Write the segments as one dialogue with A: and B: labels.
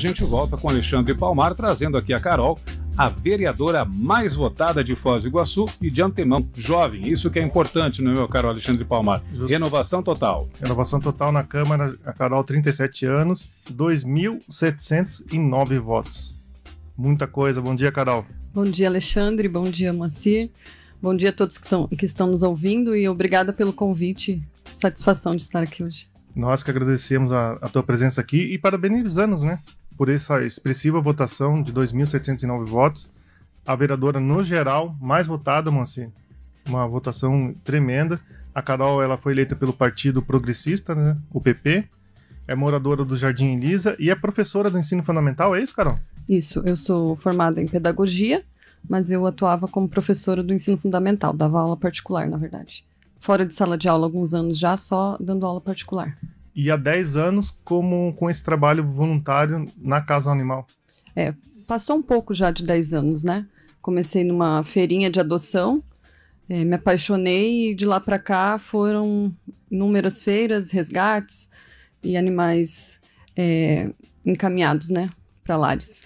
A: A gente volta com Alexandre Palmar, trazendo aqui a Carol, a vereadora mais votada de Foz do Iguaçu e de antemão jovem. Isso que é importante, não é, meu caro Alexandre Palmar?
B: Justo.
A: Renovação total.
B: Renovação total na Câmara, a Carol, 37 anos, 2.709 votos. Muita coisa. Bom dia, Carol.
C: Bom dia, Alexandre. Bom dia, Moacir. Bom dia a todos que estão nos ouvindo e obrigada pelo convite. Satisfação de estar aqui hoje.
B: Nós que agradecemos a tua presença aqui e parabenizamos, né, por essa expressiva votação de 2.709 votos. A vereadora, no geral, mais votada, Moacir. Uma votação tremenda. A Carol, ela foi eleita pelo Partido Progressista, né, o PP. É moradora do Jardim Elisa e é professora do ensino fundamental, é isso, Carol?
C: Isso, eu sou formada em pedagogia, mas eu atuava como professora do ensino fundamental, dava aula particular, na verdade. Fora de sala de aula há alguns anos já, só dando aula particular.
B: E há 10 anos com esse trabalho voluntário na Casa Animal.
C: Passou um pouco já de 10 anos, né? Comecei numa feirinha de adoção, me apaixonei e de lá para cá foram inúmeras feiras, resgates e animais encaminhados, né, para lares.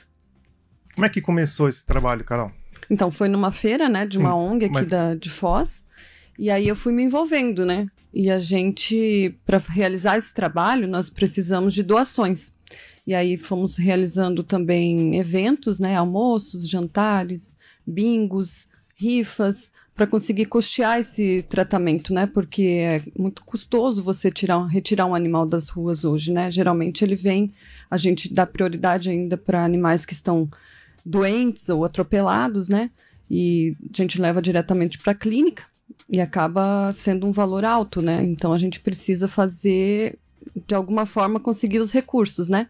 B: Como é que começou esse trabalho, Carol?
C: Então, foi numa feira, né, de uma
B: Sim,
C: ONG aqui de Foz, e aí eu fui me envolvendo, né? E a gente, para realizar esse trabalho, nós precisamos de doações. E aí fomos realizando também eventos, né? Almoços, jantares, bingos, rifas, para conseguir custear esse tratamento, né? Porque é muito custoso você retirar um animal das ruas hoje, né? Geralmente a gente dá prioridade ainda para animais que estão doentes ou atropelados, né? E a gente leva diretamente para a clínica. E acaba sendo um valor alto, né? Então a gente precisa fazer, de alguma forma, conseguir os recursos, né?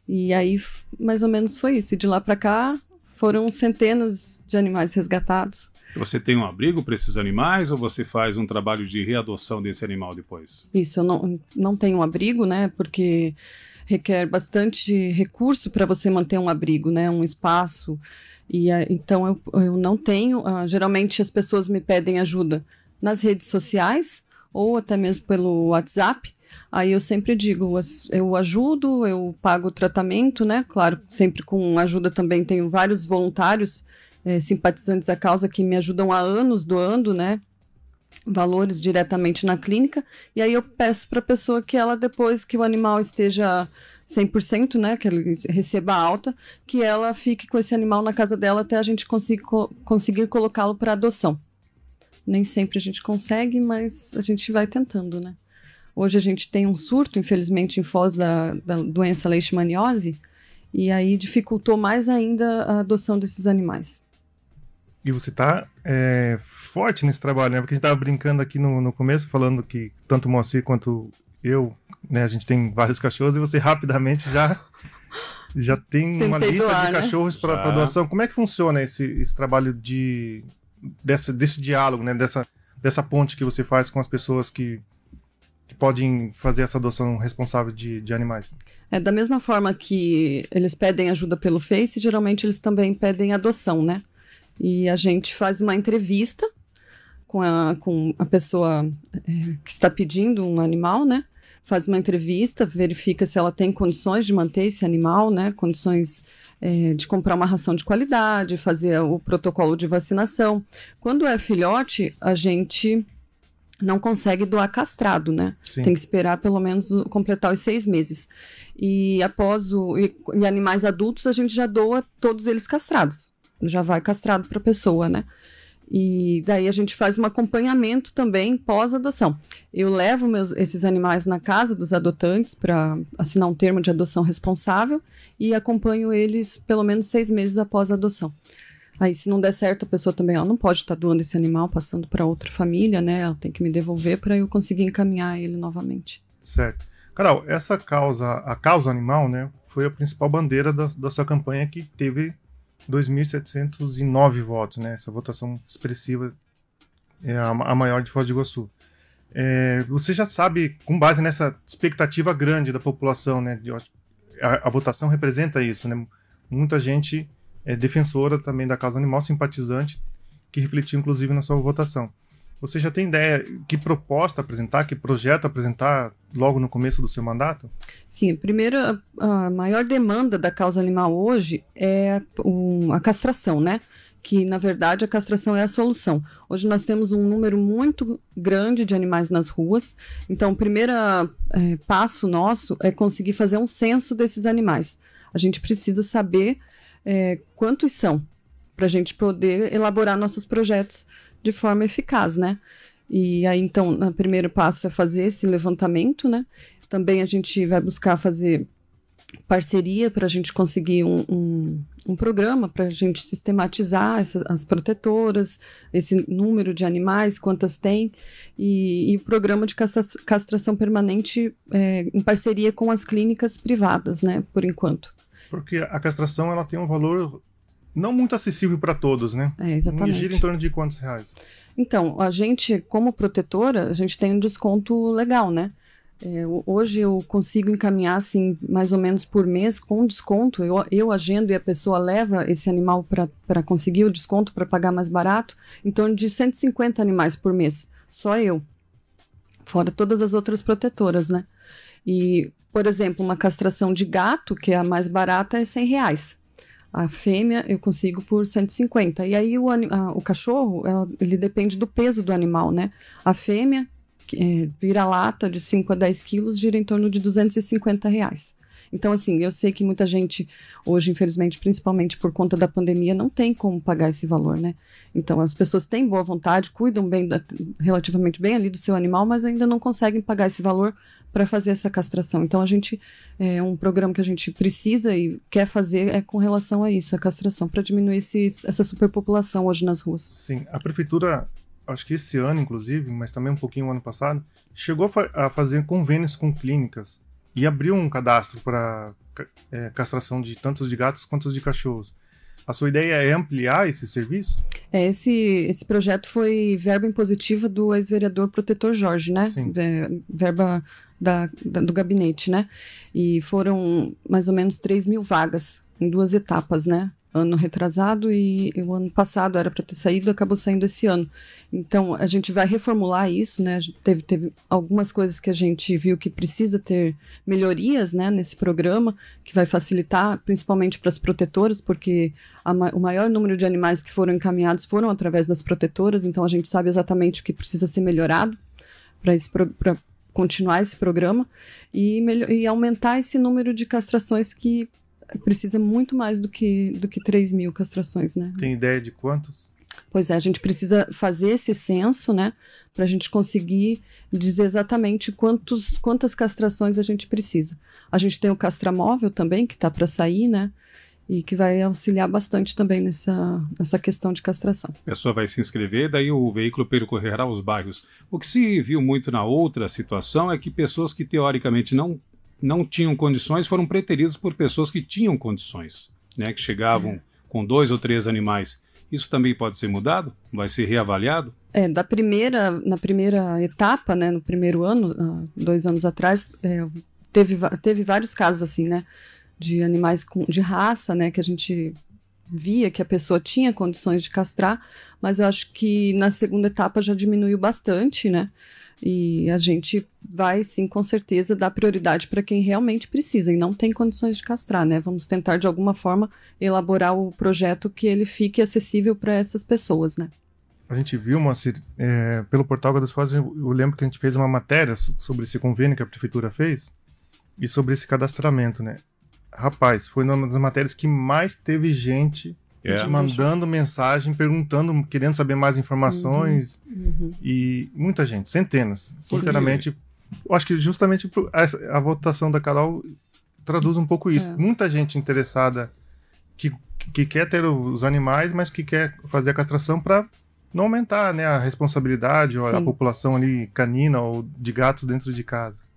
C: E aí, mais ou menos foi isso. E de lá para cá, foram centenas de animais resgatados.
A: Você tem um abrigo para esses animais ou você faz um trabalho de readoção desse animal depois?
C: Isso, eu não tenho um abrigo, né? Porque requer bastante recurso para você manter um abrigo, né? Um espaço. Então eu não tenho, geralmente as pessoas me pedem ajuda nas redes sociais ou até mesmo pelo WhatsApp, aí eu sempre digo, eu ajudo, eu pago o tratamento, né, claro, sempre com ajuda também, tenho vários voluntários, simpatizantes da causa que me ajudam há anos doando, né, valores diretamente na clínica, e aí eu peço para a pessoa que ela, depois que o animal esteja 100%, né, que ele receba alta, que ela fique com esse animal na casa dela até a gente conseguir colocá-lo para adoção. Nem sempre a gente consegue, mas a gente vai tentando, né. Hoje a gente tem um surto, infelizmente, em Foz da doença leishmaniose, e aí dificultou mais ainda a adoção desses animais.
B: E você está forte nesse trabalho, né? Porque a gente estava brincando aqui no começo, falando que tanto o Moacir quanto eu, né, a gente tem vários cachorros, e você rapidamente já tem uma lista
C: doar,
B: de
C: né?
B: cachorros para doação. Como é que funciona esse trabalho desse diálogo, né? Dessa ponte que você faz com as pessoas que podem fazer essa adoção responsável de animais?
C: Da mesma forma que eles pedem ajuda pelo Face, geralmente eles também pedem adoção, né? E a gente faz uma entrevista com a pessoa que está pedindo um animal, né? Faz uma entrevista, verifica se ela tem condições de manter esse animal, né? Condições de comprar uma ração de qualidade, fazer o protocolo de vacinação. Quando é filhote, a gente não consegue doar castrado, né?
B: Sim.
C: Tem que esperar pelo menos completar os 6 meses. E após e animais adultos, a gente já doa todos eles castrados. Já vai castrado para a pessoa, né? E daí a gente faz um acompanhamento também pós-adoção. Eu levo esses animais na casa dos adotantes para assinar um termo de adoção responsável e acompanho eles pelo menos 6 meses após a adoção. Aí, se não der certo, a pessoa também ela não pode estar doando esse animal, passando para outra família, né? Ela tem que me devolver para eu conseguir encaminhar ele novamente.
B: Certo. Carol, essa causa, a causa animal, né, foi a principal bandeira da sua campanha, que teve 2.709 votos, né? Essa votação expressiva é a maior de Foz do Iguaçu. Você já sabe, com base nessa expectativa grande da população, né? A votação representa isso, né? Muita gente é defensora também da causa animal, simpatizante, que refletiu inclusive na sua votação. Você já tem ideia que proposta apresentar, que projeto apresentar logo no começo do seu mandato?
C: Sim, primeiro, a maior demanda da causa animal hoje é a castração, né? Que, na verdade, a castração é a solução. Hoje nós temos um número muito grande de animais nas ruas, então o primeiro passo nosso é conseguir fazer um censo desses animais. A gente precisa saber quantos são, para a gente poder elaborar nossos projetos de forma eficaz, né? E aí, então, o primeiro passo é fazer esse levantamento, né? Também a gente vai buscar fazer parceria para a gente conseguir um programa para a gente sistematizar as protetoras, esse número de animais, quantas tem, e o programa de castração permanente em parceria com as clínicas privadas, né? Por enquanto.
B: Porque a castração ela tem um valor não muito acessível para todos, né?
C: Exatamente.
B: Gira em torno de quantos reais?
C: Então, a gente, como protetora, a gente tem um desconto legal, né? Hoje eu consigo encaminhar, assim, mais ou menos por mês com desconto. Eu agendo e a pessoa leva esse animal para conseguir o desconto, para pagar mais barato, em torno de 150 animais por mês. Só eu. Fora todas as outras protetoras, né? E, por exemplo, uma castração de gato, que é a mais barata, é R$100. A fêmea eu consigo por 150. E aí o cachorro, ele depende do peso do animal, né? A fêmea, vira-lata de 5 a 10 quilos, gira em torno de R$250. Então, assim, eu sei que muita gente hoje, infelizmente, principalmente por conta da pandemia, não tem como pagar esse valor, né? Então, as pessoas têm boa vontade, cuidam bem, relativamente bem ali do seu animal, mas ainda não conseguem pagar esse valor para fazer essa castração. Então, um programa que a gente precisa e quer fazer com relação a isso, a castração, para diminuir essa superpopulação hoje nas ruas.
B: Sim, a prefeitura, acho que esse ano, inclusive, mas também um pouquinho o ano passado, chegou a fazer convênios com clínicas e abriu um cadastro para castração de tanto de gatos quanto de cachorros. A sua ideia é ampliar esse serviço?
C: Esse projeto foi verba impositiva do ex-vereador Protetor Jorge, né?
B: Sim.
C: Verba do gabinete, né? E foram mais ou menos 3.000 vagas em 2 etapas, né? Ano retrasado e o ano passado era para ter saído, acabou saindo esse ano. Então, a gente vai reformular isso, né? Teve algumas coisas que a gente viu que precisa ter melhorias, né, nesse programa, que vai facilitar, principalmente para as protetoras, porque o maior número de animais que foram encaminhados foram através das protetoras, então a gente sabe exatamente o que precisa ser melhorado para continuar esse programa e aumentar esse número de castrações que precisa muito mais do que 3.000 castrações, né?
B: Tem ideia de quantos?
C: Pois é, a gente precisa fazer esse censo, né? Para a gente conseguir dizer exatamente quantas castrações a gente precisa. A gente tem o castramóvel também, que está para sair, né? E que vai auxiliar bastante também nessa questão de castração.
A: A pessoa vai se inscrever, daí o veículo percorrerá os bairros. O que se viu muito na outra situação é que pessoas que teoricamente não tinham condições foram preteridas por pessoas que tinham condições, né, que chegavam com 2 ou 3 animais. Isso também pode ser mudado? Vai ser reavaliado?
C: Na primeira etapa, né, no primeiro ano, 2 anos atrás, teve vários casos assim, né, de animais de raça, né, que a gente via que a pessoa tinha condições de castrar, mas eu acho que na segunda etapa já diminuiu bastante, né? E a gente vai, sim, com certeza, dar prioridade para quem realmente precisa e não tem condições de castrar, né? Vamos tentar, de alguma forma, elaborar o projeto que ele fique acessível para essas pessoas, né?
B: A gente viu, Moacir, pelo portal das Fotos, eu lembro que a gente fez uma matéria sobre esse convênio que a prefeitura fez e sobre esse cadastramento, né? Rapaz, foi uma das matérias que mais teve gente mandando mensagem, perguntando, querendo saber mais informações. E muita gente, centenas. Sinceramente, eu acho que justamente a votação da Carol traduz um pouco isso. Muita gente interessada que quer ter os animais, mas que quer fazer a castração para não aumentar, né, a responsabilidade ou a população ali canina ou de gatos dentro de casa.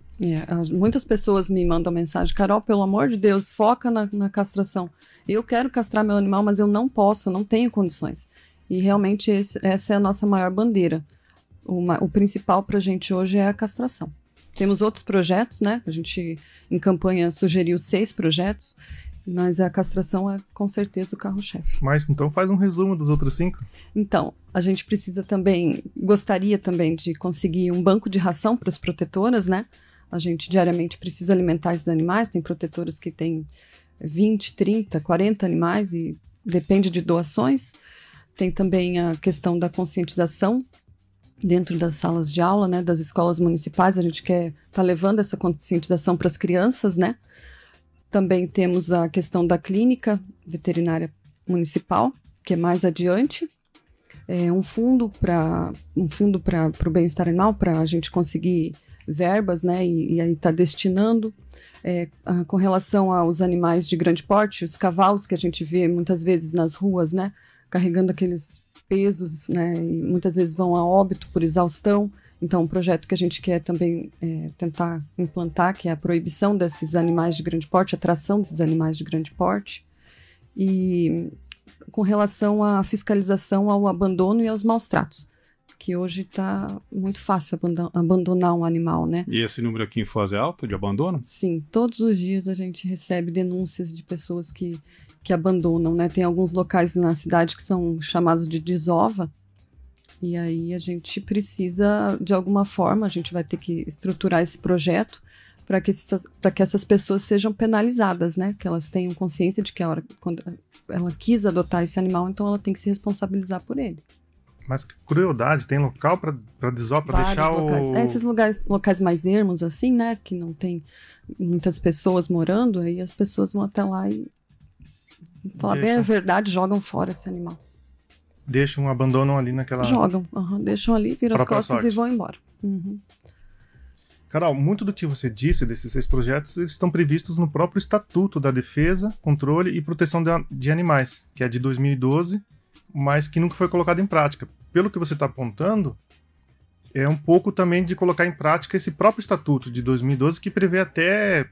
C: Muitas pessoas me mandam mensagem: Carol, pelo amor de Deus, foca na castração. Eu quero castrar meu animal, mas eu não posso, eu não tenho condições. E realmente essa é a nossa maior bandeira. O principal para a gente hoje é a castração. Temos outros projetos, né? A gente, em campanha, sugeriu 6 projetos Mas a castração é com certeza o carro-chefe.
B: Mas então faz um resumo dos outros 5.
C: Então, a gente gostaria também de conseguir um banco de ração para as protetoras, né? A gente diariamente precisa alimentar esses animais, tem protetoras que têm 20, 30, 40 animais e depende de doações. Tem também a questão da conscientização dentro das salas de aula, né, das escolas municipais. A gente quer estar levando essa conscientização para as crianças, né? Também temos a questão da clínica veterinária municipal, que é mais adiante. Um fundo para o bem-estar animal, para a gente conseguir verbas, né? E aí está destinando. Com relação aos animais de grande porte, os cavalos que a gente vê muitas vezes nas ruas, né? Carregando aqueles pesos, né? E muitas vezes vão a óbito por exaustão. Então, um projeto que a gente quer também tentar implantar, que é a proibição desses animais de grande porte, a tração desses animais de grande porte. E com relação à fiscalização ao abandono e aos maus tratos, que hoje está muito fácil abandonar um animal, né?
A: E esse número aqui em Foz é alto, de abandono?
C: Sim, todos os dias a gente recebe denúncias de pessoas que abandonam, né? Tem alguns locais na cidade que são chamados de desova, e aí a gente precisa, de alguma forma, a gente vai ter que estruturar esse projeto para que essas pessoas sejam penalizadas, né? Que elas tenham consciência de que quando ela quis adotar esse animal, então ela tem que se responsabilizar por ele.
B: Mas que crueldade, tem local para desovar, para deixar
C: locais.
B: o...
C: Esses locais mais ermos, assim, né? Que não tem muitas pessoas morando, aí as pessoas vão até lá e, falar bem a verdade, jogam fora esse animal.
B: Deixam, abandonam ali naquela...
C: Jogam, deixam ali, viram as costas
B: sorte.
C: E vão embora. Uhum.
B: Carol, muito do que você disse desses 6 projetos, eles estão previstos no próprio Estatuto da Defesa, Controle e Proteção de Animais, que é de 2012, mas que nunca foi colocado em prática. Pelo que você está apontando, é um pouco também de colocar em prática esse próprio Estatuto de 2012, que prevê até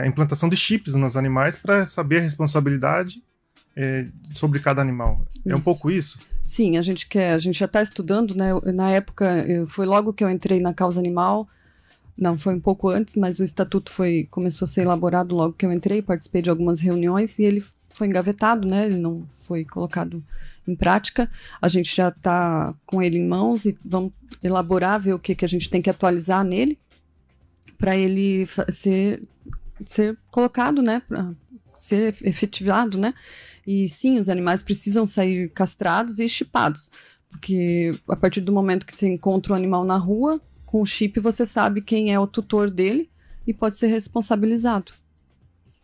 B: a implantação de chips nos animais para saber a responsabilidade sobre cada animal. É um pouco isso?
C: Sim, a gente já está estudando, né? Na época, foi logo que eu entrei na causa animal. Não, foi um pouco antes, mas o estatuto começou a ser elaborado logo que eu entrei, participei de algumas reuniões e ele foi engavetado, né? Ele não foi colocado em prática. A gente já está com ele em mãos e vamos elaborar, ver o que a gente tem que atualizar nele para ele ser colocado, né? Para ser efetivado, né? E sim, os animais precisam sair castrados e chipados, porque a partir do momento que você encontra o animal na rua, com o chip você sabe quem é o tutor dele e pode ser responsabilizado.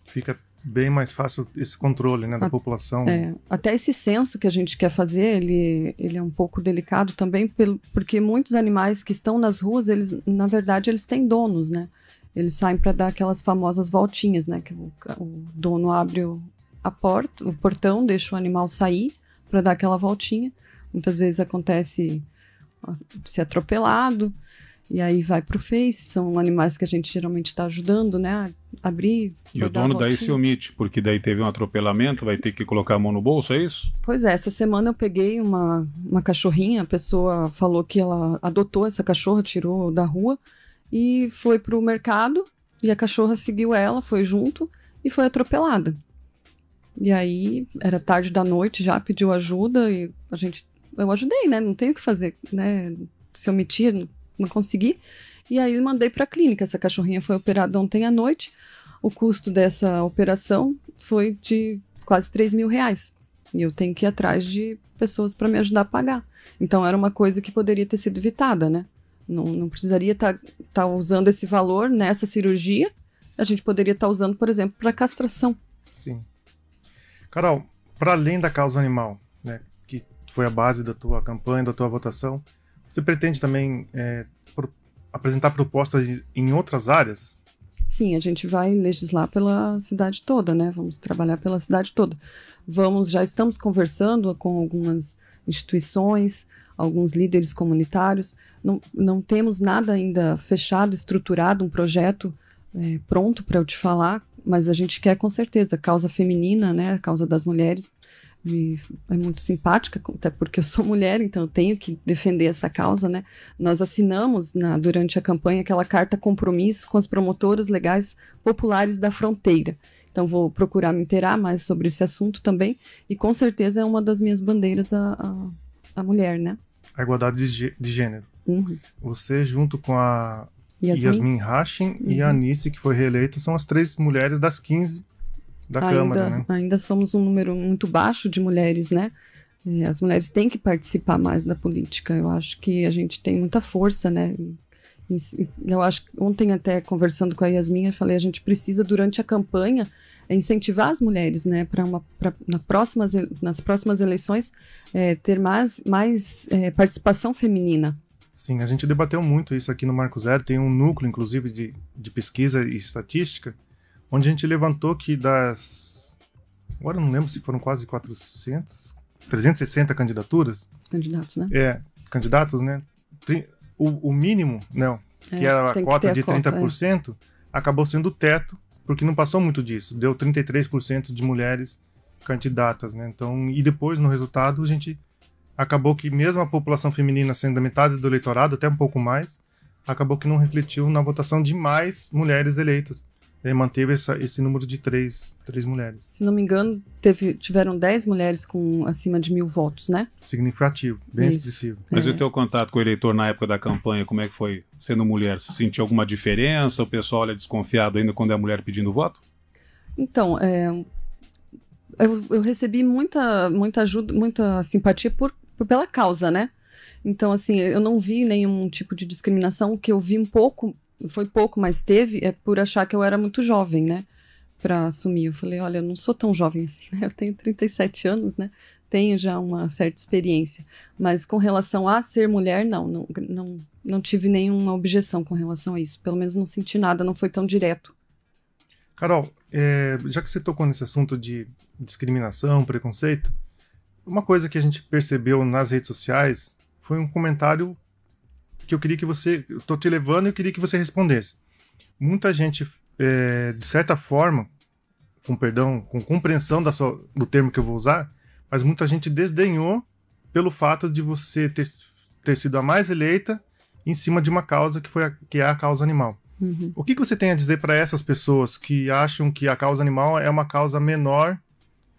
B: Fica bem mais fácil esse controle, né, da população.
C: Até esse censo que a gente quer fazer, ele é um pouco delicado também, porque muitos animais que estão nas ruas, na verdade, eles têm donos, né? Eles saem para dar aquelas famosas voltinhas, né? Que o dono abre a porta, o portão, deixa o animal sair para dar aquela voltinha. Muitas vezes acontece ser atropelado, e aí vai pro Face. São animais que a gente geralmente está ajudando, né, a abrir.
A: E o dono daí se omite, porque daí teve um atropelamento, vai ter que colocar a mão no bolso, é isso?
C: Pois é, essa semana eu peguei uma cachorrinha, a pessoa falou que ela adotou essa cachorra, tirou da rua e foi pro mercado, e a cachorra seguiu ela, foi junto e foi atropelada. E aí, era tarde da noite, já pediu ajuda e eu ajudei, né? Não tenho o que fazer, né? Se omitir, não consegui. E aí mandei para a clínica. Essa cachorrinha foi operada ontem à noite. O custo dessa operação foi de quase R$3.000. E eu tenho que ir atrás de pessoas para me ajudar a pagar. Então era uma coisa que poderia ter sido evitada, né? Não precisaria estar usando esse valor nessa cirurgia. A gente poderia estar usando, por exemplo, para castração.
B: Sim. Carol, para além da causa animal, né, que foi a base da tua campanha, da tua votação, você pretende também apresentar propostas em outras áreas?
C: Sim, a gente vai legislar pela cidade toda, né? Vamos trabalhar pela cidade toda. Já estamos conversando com algumas instituições, alguns líderes comunitários. Não temos nada ainda fechado, estruturado, um projeto pronto para eu te falar, mas a gente quer com certeza. A causa feminina, né? A causa das mulheres é muito simpática, até porque eu sou mulher, então eu tenho que defender essa causa, né? Nós assinamos durante a campanha aquela carta compromisso com as promotoras legais populares da fronteira, Então vou procurar me inteirar mais sobre esse assunto também, e com certeza é uma das minhas bandeiras a mulher, né?
B: A igualdade de gênero.
C: Uhum.
B: Você, junto com a
C: Yasmin?
B: Yasmin Hashim e a Anice, que foi reeleita, são as 3 mulheres das 15 da Câmara, né?
C: Ainda somos um número muito baixo de mulheres, né? As mulheres têm que participar mais da política. Eu acho que a gente tem muita força, né? Eu acho que ontem, até conversando com a Yasmin, eu falei, a gente precisa, durante a campanha, incentivar as mulheres, né? Nas próximas eleições, ter mais participação feminina.
B: Sim, a gente debateu muito isso aqui no Marco Zero. Tem um núcleo, inclusive, de pesquisa e estatística, onde a gente levantou que agora eu não lembro se foram quase 360 candidaturas.
C: Candidatos, né?
B: Candidatos, né? O mínimo, não, que era a cota de 30%, acabou sendo o teto, porque não passou muito disso. Deu 33% de mulheres candidatas, né? Então, e depois, no resultado, a gente acabou que mesmo a população feminina sendo a metade do eleitorado, até um pouco mais, acabou que não refletiu na votação de mais mulheres eleitas. Manteve esse número de 3 mulheres.
C: Se não me engano, tiveram 10 mulheres com acima de 1.000 votos, né?
B: Significativo, bem expressivo.
A: Mas o teu contato com o eleitor na época da campanha, como é que foi sendo mulher? Você sentiu alguma diferença? O pessoal olha desconfiado ainda quando é a mulher pedindo voto?
C: Então, eu recebi muita ajuda, muita simpatia pela causa, né? Então, assim, eu não vi nenhum tipo de discriminação. O que eu vi foi pouco, mas teve, por achar que eu era muito jovem, né? Pra assumir. Eu falei, olha, eu não sou tão jovem assim, né? Eu tenho 37 anos, né? Tenho já uma certa experiência. Mas com relação a ser mulher, não tive nenhuma objeção com relação a isso. Pelo menos não senti nada, não foi tão direto.
B: Carol, já que você tocou nesse assunto de discriminação, preconceito, uma coisa que a gente percebeu nas redes sociais foi um comentário que eu queria que você... Eu tô te levando e eu queria que você respondesse. Muita gente, de certa forma, com perdão, com compreensão do termo que eu vou usar, mas muita gente desdenhou pelo fato de você ter sido a mais eleita em cima de uma causa que é a causa animal.
C: Uhum.
B: O que você tem a dizer para essas pessoas que acham que a causa animal é uma causa menor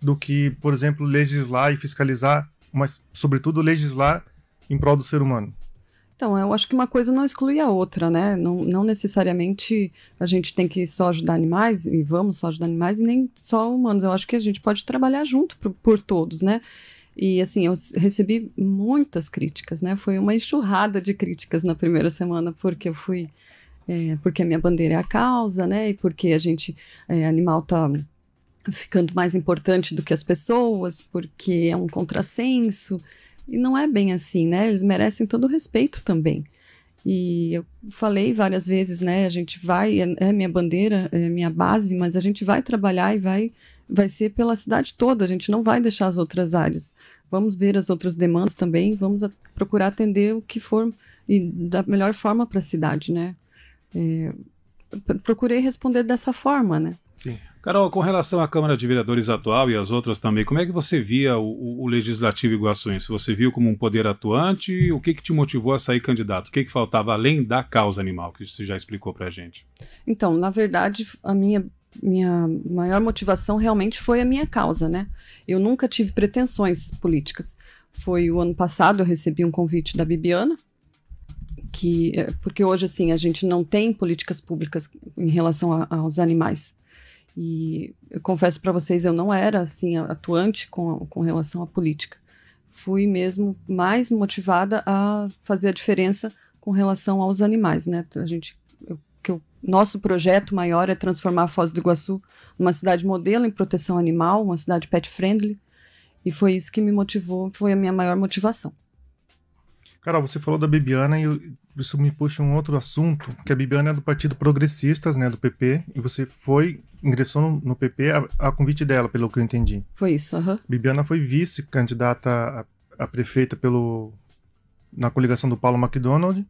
B: do que, por exemplo, legislar e fiscalizar, mas, sobretudo, legislar em prol do ser humano?
C: Então, eu acho que uma coisa não exclui a outra, né? Não necessariamente a gente tem que só ajudar animais, e vamos só ajudar animais, e nem só humanos. Eu acho que a gente pode trabalhar junto por todos, né? E, assim, eu recebi muitas críticas, né? Foi uma enxurrada de críticas na primeira semana, porque eu fui... porque a minha bandeira é a causa, né? E porque animal tá ficando mais importante do que as pessoas, porque é um contrassenso. E não é bem assim, né? Eles merecem todo o respeito também. E eu falei várias vezes, né? A gente vai, minha bandeira, é minha base, mas a gente vai trabalhar e vai ser pela cidade toda. A gente não vai deixar as outras áreas. Vamos ver as outras demandas também, vamos procurar atender o que for e da melhor forma para a cidade, né? Procurei responder dessa forma, né?
B: Sim.
A: Carol, com relação à Câmara de Vereadores atual e às outras também, como é que você via o Legislativo iguaçuense? Você viu como um poder atuante? O que te motivou a sair candidato? O que faltava além da causa animal, que você já explicou pra gente?
C: Então, na verdade, a minha maior motivação realmente foi a minha causa, né? Eu nunca tive pretensões políticas. Foi o ano passado, eu recebi um convite da Bibiana, porque hoje, assim, a gente não tem políticas públicas em relação aos animais. E eu confesso para vocês, eu não era assim atuante com relação à política. Fui mesmo mais motivada a fazer a diferença com relação aos animais, né? Nosso projeto maior é transformar a Foz do Iguaçu numa cidade modelo em proteção animal, uma cidade pet friendly, e foi isso que me motivou, foi a minha maior motivação.
B: Carol, você falou da Bibiana e isso me puxa um outro assunto, que a Bibiana é do Partido Progressistas, né, do PP, e você ingressou no PP a convite dela, pelo que eu entendi.
C: Foi isso, aham.
B: Bibiana foi vice-candidata a prefeita na coligação do Paulo McDonald,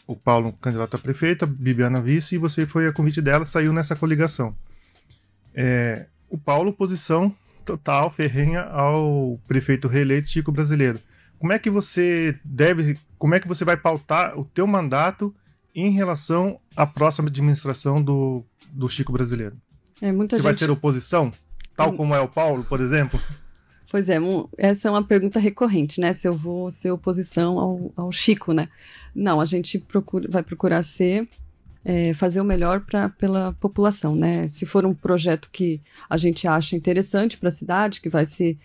B: o Paulo candidato a prefeita, Bibiana vice, e você foi a convite dela, saiu nessa coligação. O Paulo, oposição total, ferrenha ao prefeito reeleito Chico Brasileiro. Como é que você vai pautar o teu mandato em relação à próxima administração do Chico Brasileiro?
C: Muita
B: Você vai ser oposição? Tal como é o Paulo, por exemplo?
C: Pois é, essa é uma pergunta recorrente, né? Se eu vou ser oposição ao Chico, né? Não, a gente vai procurar fazer o melhor pela população, né? Se for um projeto que a gente acha interessante para a cidade, que vai ser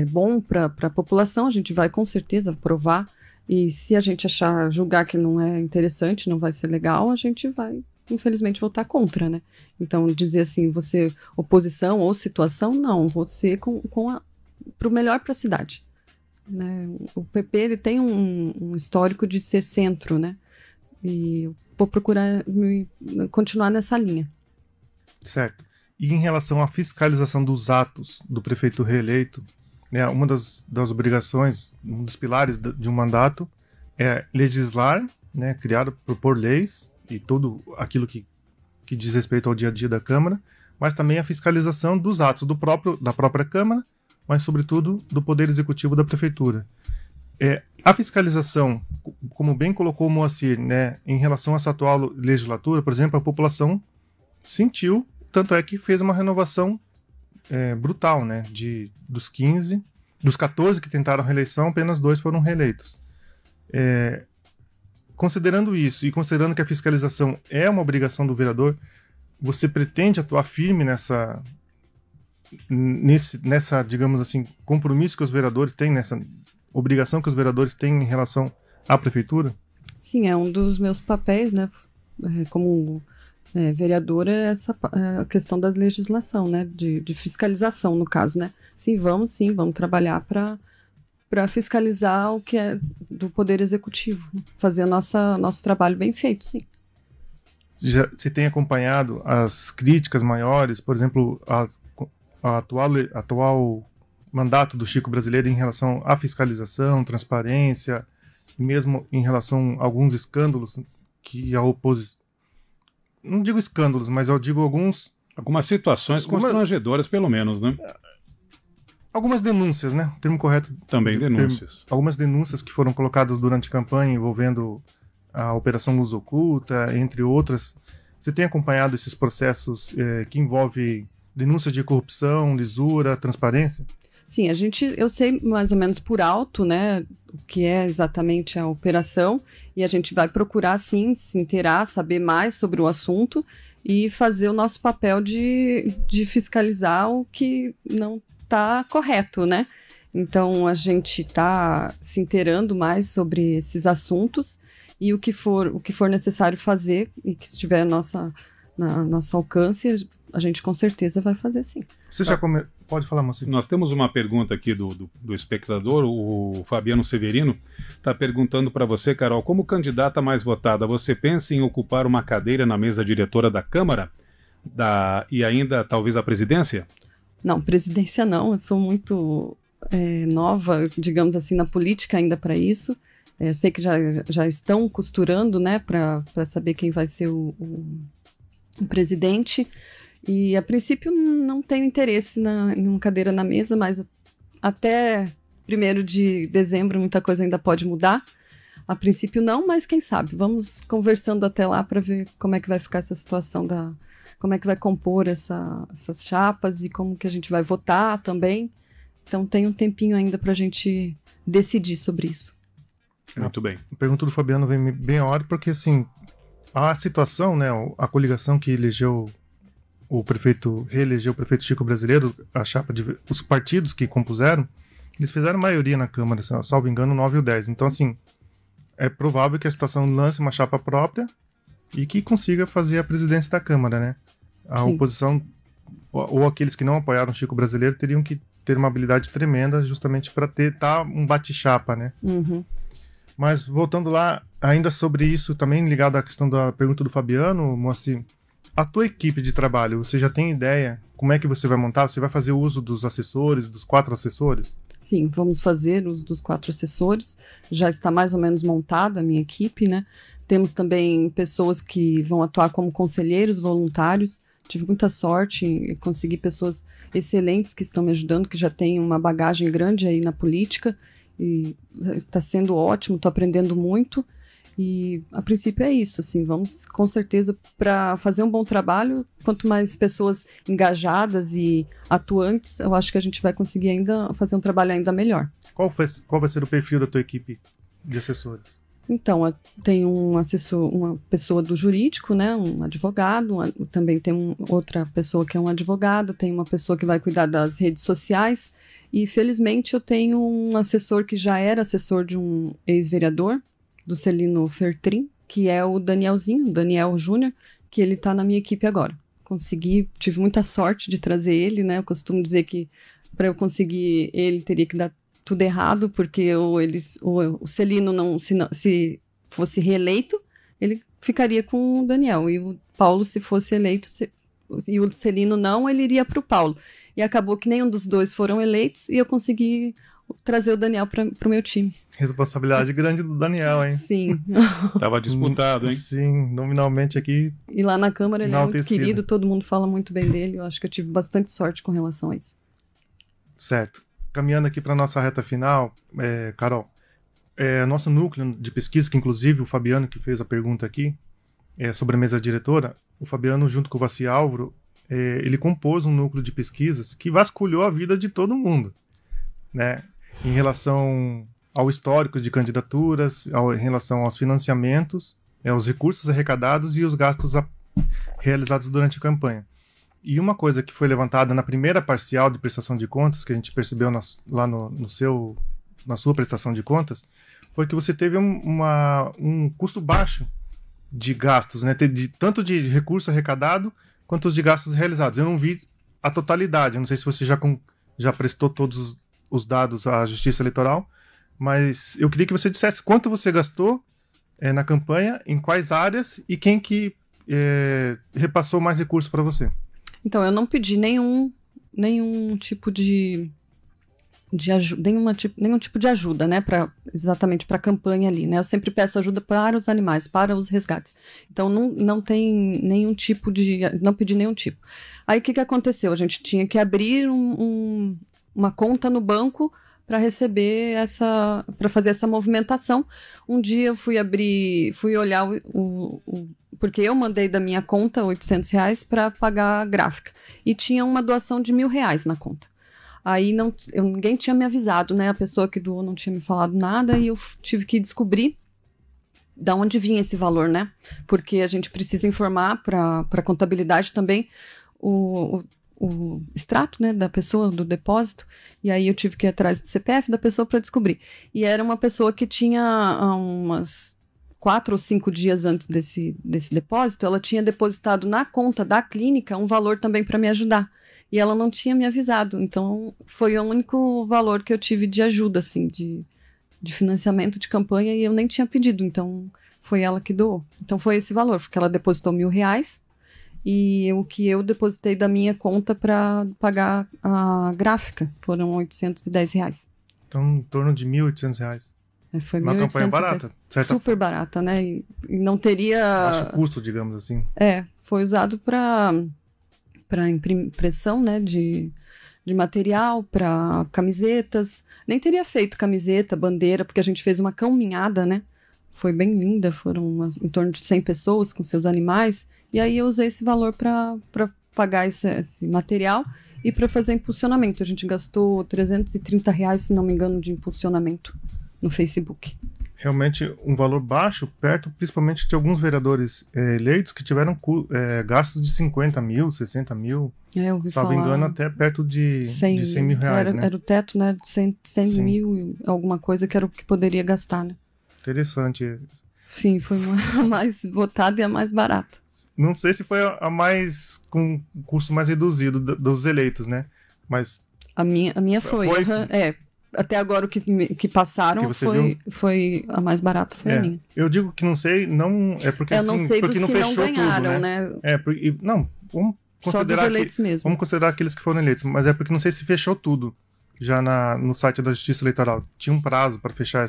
C: bom para a população, a gente vai com certeza aprovar. E se a gente julgar que não é interessante, não vai ser legal, a gente vai, infelizmente, votar contra, né? Então, dizer assim, você oposição ou situação, não, você para o melhor para a cidade. Né? O PP ele tem um histórico de ser centro, né? E eu vou procurar continuar nessa linha.
B: Certo. E em relação à fiscalização dos atos do prefeito reeleito, né, uma das obrigações, um dos pilares de um mandato é legislar, né, propor leis e tudo aquilo que diz respeito ao dia a dia da Câmara, mas também a fiscalização dos atos da própria Câmara, mas sobretudo do Poder Executivo da Prefeitura. A fiscalização, como bem colocou o Moacir, né, em relação a essa atual legislatura, por exemplo, a população sentiu, tanto é que fez uma renovação brutal, né, dos 14 que tentaram a reeleição, apenas 2 foram reeleitos. Considerando isso e considerando que a fiscalização é uma obrigação do vereador, você pretende atuar firme nessa, digamos assim, compromisso que os vereadores têm, nessa obrigação que os vereadores têm em relação à prefeitura?
C: Sim, é um dos meus papéis, né, como vereadora, a questão da legislação, né, de fiscalização, no caso, né. Sim, vamos trabalhar para fiscalizar o que é do Poder Executivo, né? Fazer nosso trabalho bem feito, sim.
B: Você tem acompanhado as críticas maiores, por exemplo, a atual mandato do Chico Brasileiro em relação à fiscalização, transparência, e mesmo em relação a alguns escândalos que a oposição... Não digo escândalos, mas eu digo
A: algumas situações constrangedoras, pelo menos, né?
B: Algumas denúncias, né? O termo correto...
A: Também denúncias.
B: Algumas denúncias que foram colocadas durante a campanha envolvendo a Operação Luz Oculta, entre outras. Você tem acompanhado esses processos que envolvem denúncias de corrupção, lisura, transparência?
C: Sim, eu sei mais ou menos por alto, né, o que é exatamente a operação, e a gente vai procurar, sim, se inteirar, saber mais sobre o assunto e fazer o nosso papel de fiscalizar o que não está correto, né? Então, a gente está se inteirando mais sobre esses assuntos e o que for necessário fazer e que estiver na nosso alcance, a gente com certeza vai fazer, sim.
B: Você já Pode falar, Moacir.
A: Nós temos uma pergunta aqui do espectador, o Fabiano Severino, está perguntando para você, Carol, como candidata mais votada, você pensa em ocupar uma cadeira na mesa diretora da Câmara e ainda talvez a presidência?
C: Não, presidência não, eu sou muito nova, digamos assim, na política ainda para isso. Eu sei que já estão costurando, né, para saber quem vai ser o presidente. E, a princípio, não tenho interesse em uma cadeira na mesa, mas até 1º de dezembro muita coisa ainda pode mudar. A princípio não, mas quem sabe. Vamos conversando até lá para ver como é que vai ficar essa situação, como é que vai compor essas chapas e como que a gente vai votar também. Então tem um tempinho ainda para a gente decidir sobre isso.
A: Muito bem.
B: A pergunta do Fabiano vem bem a hora, porque assim, a situação, né, a coligação que reelegeu o prefeito Chico Brasileiro, os partidos que compuseram, eles fizeram maioria na Câmara, salvo engano, 9 ou 10. Então, assim, é provável que a situação lance uma chapa própria e que consiga fazer a presidência da Câmara, né? A
C: Sim.
B: oposição, ou aqueles que não apoiaram o Chico Brasileiro, teriam que ter uma habilidade tremenda justamente para um bate-chapa, né?
C: Uhum.
B: Mas, voltando lá, ainda sobre isso, também ligado à questão da pergunta do Fabiano, Moacir, a tua equipe de trabalho, você já tem ideia como é que você vai montar? Você vai fazer uso dos assessores, dos 4 assessores?
C: Sim, vamos fazer uso dos 4 assessores. Já está mais ou menos montada a minha equipe, né? Temos também pessoas que vão atuar como conselheiros voluntários. Tive muita sorte em conseguir pessoas excelentes que estão me ajudando, que já têm uma bagagem grande aí na política. E está sendo ótimo, estou aprendendo muito. E a princípio é isso, assim, vamos com certeza para fazer um bom trabalho, quanto mais pessoas engajadas e atuantes, eu acho que a gente vai conseguir ainda fazer um trabalho ainda melhor.
B: Qual vai ser o perfil da tua equipe de assessores?
C: Então, tem um assessor, uma pessoa do jurídico, né, um advogado, também tem outra pessoa que é um advogado, tem uma pessoa que vai cuidar das redes sociais, e felizmente eu tenho um assessor que já era assessor de um ex-vereador, do Celino Fertrin, que é o Danielzinho, Daniel Júnior, que ele está na minha equipe agora. Tive muita sorte de trazer ele, né? Eu costumo dizer que para eu conseguir ele teria que dar tudo errado, porque o Celino se fosse reeleito, ele ficaria com o Daniel, e o Paulo, se fosse eleito, e o Celino não, ele iria para o Paulo. E acabou que nenhum dos dois foram eleitos, e eu consegui trazer o Daniel para o meu time.
B: Responsabilidade grande do Daniel, hein?
C: Sim.
A: Tava disputado, hein?
B: Sim, nominalmente aqui.
C: E lá na Câmara ele é muito querido, todo mundo fala muito bem dele. Eu acho que eu tive bastante sorte com relação a isso.
B: Certo. Caminhando aqui para nossa reta final, Carol, nosso núcleo de pesquisa, que inclusive o Fabiano que fez a pergunta aqui, sobre a mesa diretora, o Fabiano junto com o Vassi Álvaro, ele compôs um núcleo de pesquisas que vasculhou a vida de todo mundo, né? Em relação ao histórico de candidaturas, em relação aos financiamentos, os recursos arrecadados e os gastos realizados durante a campanha. E uma coisa que foi levantada na primeira parcial de prestação de contas, que a gente percebeu lá na sua prestação de contas, foi que você teve um custo baixo de gastos, né? Tanto de recurso arrecadado quanto de gastos realizados. Eu não vi a totalidade, eu não sei se você já prestou todos os dados à Justiça Eleitoral, mas eu queria que você dissesse quanto você gastou na campanha, em quais áreas e quem que repassou mais recursos para você.
C: Então, eu não pedi nenhum tipo de ajuda, nenhum tipo de ajuda, né, exatamente para a campanha ali, né? Eu sempre peço ajuda para os animais, para os resgates. Então, não tem nenhum tipo não pedi nenhum tipo. Aí, o que aconteceu? A gente tinha que abrir uma conta no banco para receber para fazer essa movimentação. Um dia eu fui olhar porque eu mandei da minha conta R$800 para pagar a gráfica, e tinha uma doação de R$1.000 na conta. Aí ninguém tinha me avisado, né? A pessoa que doou não tinha me falado nada, e eu tive que descobrir de onde vinha esse valor, né? Porque a gente precisa informar para a contabilidade também o extrato, né, da pessoa, do depósito, e aí eu tive que ir atrás do CPF da pessoa para descobrir. E era uma pessoa que tinha umas 4 ou 5 dias antes desse depósito, ela tinha depositado na conta da clínica um valor também para me ajudar. E ela não tinha me avisado, então foi o único valor que eu tive de ajuda, assim, de financiamento de campanha, e eu nem tinha pedido, então foi ela que doou. Então foi esse valor, porque ela depositou R$1.000, e o que eu depositei da minha conta para pagar a gráfica foram R$810.
B: Então, em torno de R$1.800.
C: Foi
B: uma campanha barata.
C: Super barata, né? E não teria...
B: Baixo custo, digamos assim.
C: Foi usado para impressão, né, de material, para camisetas. Nem teria feito camiseta, bandeira, porque a gente fez uma caminhada, né? Foi bem linda, foram em torno de 100 pessoas com seus animais, e aí eu usei esse valor para pagar esse material e para fazer impulsionamento. A gente gastou R$330, se não me engano, de impulsionamento no Facebook.
B: Realmente um valor baixo, perto principalmente de alguns vereadores eleitos que tiveram gastos de 50 mil, 60 mil,
C: eu ouvi
B: salvo engano, até perto de 100 mil reais, né?
C: Era o teto, né, de 100 mil, alguma coisa que era o que poderia gastar, né?
B: Interessante.
C: Sim, foi a mais votada e a mais barata.
B: Não sei se foi a mais com custo mais reduzido dos eleitos, né? Mas
C: a minha foi. Até agora o que passaram foi a mais barata, foi a minha.
B: Eu digo que não sei, não é porque
C: eu não sei
B: porque
C: dos
B: não
C: que
B: fechou
C: não ganharam,
B: tudo, né? Não, vamos
C: só dos eleitos mesmo.
B: Vamos considerar aqueles que foram eleitos, mas é porque não sei se fechou tudo já no site da Justiça Eleitoral. Tinha um prazo para fechar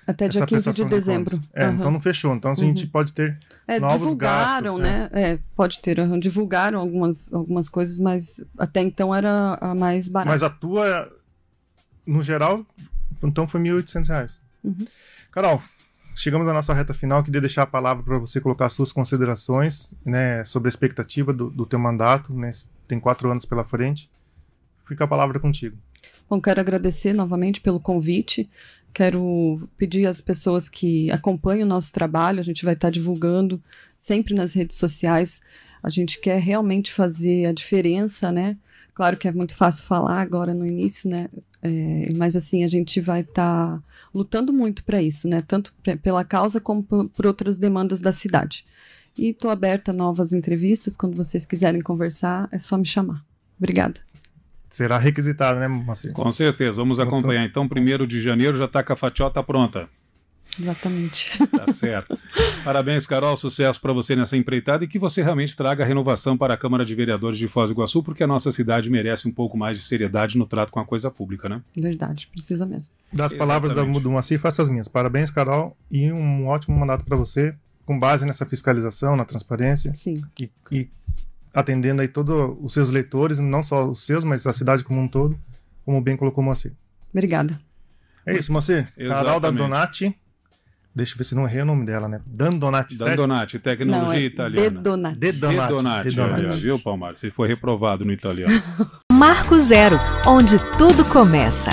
C: até dia 15 de dezembro.
B: Então não fechou. Então a gente pode ter novos
C: divulgaram,
B: gastos.
C: Né? Pode ter. Divulgaram algumas coisas, mas até então era a mais barata.
B: Mas a tua, no geral, então foi R$1.800. Carol, chegamos à nossa reta final. Queria deixar a palavra para você colocar as suas considerações, né, sobre a expectativa do teu mandato, né? Tem 4 anos pela frente. Fica a palavra contigo.
C: Bom, quero agradecer novamente pelo convite. Quero pedir às pessoas que acompanham o nosso trabalho, a gente vai estar divulgando sempre nas redes sociais. A gente quer realmente fazer a diferença, né? Claro que é muito fácil falar agora no início, né? Mas assim, a gente vai estar lutando muito para isso, né? Tanto pela causa como por outras demandas da cidade. E estou aberta a novas entrevistas, quando vocês quiserem conversar, é só me chamar. Obrigada.
B: Será requisitado, né, Moacir?
A: Com certeza, vamos acompanhar. Então, 1º de janeiro já está com a fatiota pronta.
C: Exatamente.
A: Tá certo. Parabéns, Carol, sucesso para você nessa empreitada e que você realmente traga renovação para a Câmara de Vereadores de Foz do Iguaçu, porque a nossa cidade merece um pouco mais de seriedade no trato com a coisa pública, né?
C: Verdade, precisa mesmo.
B: Das palavras do Moacir, faça as minhas. Parabéns, Carol, e um ótimo mandato para você, com base nessa fiscalização, na transparência.
C: Sim.
B: E atendendo aí todos os seus leitores, não só os seus, mas a cidade como um todo, como bem colocou o Moacir.
C: Obrigada.
B: É isso, Moacir. Carol da Donati. Deixa eu ver se não errei o nome dela, né? Dandonati, certo?
A: Dandonati, tecnologia italiana.
C: Dedonati.
A: Viu, Palmar? Você foi reprovado no italiano.
D: Marco Zero, onde tudo começa.